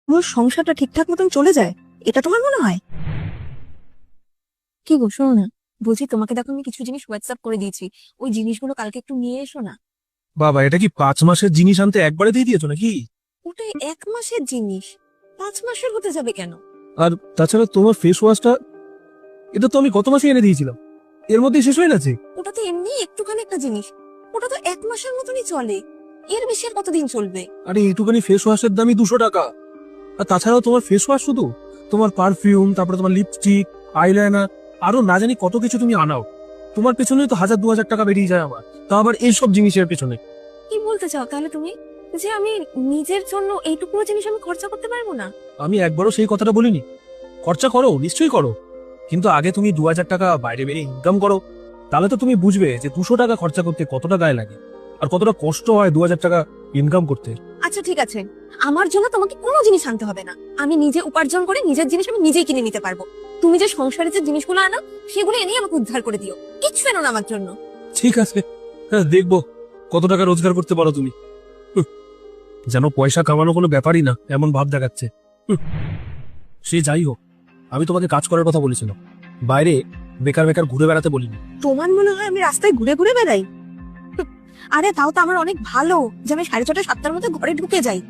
পুরো সংসারটা ঠিকঠাক মতন চলে যায়, এটা তোমার মনে হয়? কি গো, শোনো না, বলছি তোমাকে দেখো আমি কিছু জিনিস হোয়াটসঅ্যাপ করে দিয়েছি, ওই জিনিসগুলো কালকে একটু নিয়ে এসো না। বাবা, এটা কি 5 মাসের জিনিস আনতে একবারে দিয়ে দিয়েছো নাকি? ওটা 1 মাসের জিনিস, 5 মাসের হতে যাবে কেন? আর তাছাড়া তোমার ফেস ওয়াশটা, এটা তো আমি গত মাসে এনে দিয়েছিলাম, এর মধ্যেই শেষ হয়ে গেছে। ওটা তো এমনি একটুখানি একটা জিনিস, ওটা তো 1 মাসের মতনই চলে, এর বেশি আর কতদিন চলবে? আরে এইটুখানি ফেস ওয়াশের দামই 200 টাকা। আর তাছাড়াও তোমার ফেস ওয়াশ শুধু, তোমার পারফিউম, তারপরে তোমার লিপস্টিক, আইলাইনার, আরো না জানি কত কিছু তুমি আনাও। তোমার পেছনে তো 1000-2000 টাকা বেরিয়ে যায় আমার, তা আবার এইসব জিনিসের পেছনে। কি বলতে চাও তাহলে তুমি, যে আমি নিজের জন্য এইটুকুনো জিনিস আমি খরচা করতে পারবো না? আমি একবারও সেই কথাটা বলিনি। খরচা করো, নিশ্চয়ই করো, কিন্তু আগে তুমি 2000 টাকা বাইরে বেরিয়ে ইনকাম করো, তাহলে তো তুমি বুঝবে যে 200 টাকা খরচা করতে কতটা গায়ে লাগে আর কতটা কষ্ট হয় 2000 টাকা ইনকাম করতে। আচ্ছা ঠিক আছে, আমার জন্য তোমাকে কোনো জিনিস আনতে হবে না, আমি নিজে উপার্জন করে নিজের জিনিস আমি নিজেই কিনে নিতে পারবো। তুমি যে সংসারে যে জিনিসগুলো আনো সেগুলো এনেই আমাকে উদ্ধার করে দিও, কিচ্ছু এনো না আমার জন্য। ঠিক আছে, হ্যাঁ, দেখবো কত টাকা রোজগার করতে পারো তুমি। হুঁ, যেন পয়সা কামানো কোনো ব্যাপারই না এমন ভাব দেখাচ্ছে। সে যাই হোক, আমি তোমাকে কাজ করার কথা বলেছিলাম, বাইরে বেকার বেকার ঘুরে বেড়াতে বলিনি। তোমার মনে হয় আমি রাস্তায় ঘুরে ঘুরে বেড়াই? আরে তাও তো আমার অনেক ভালো যে আমি 6:30-7টার মধ্যে ঘরে ঢুকে যাই।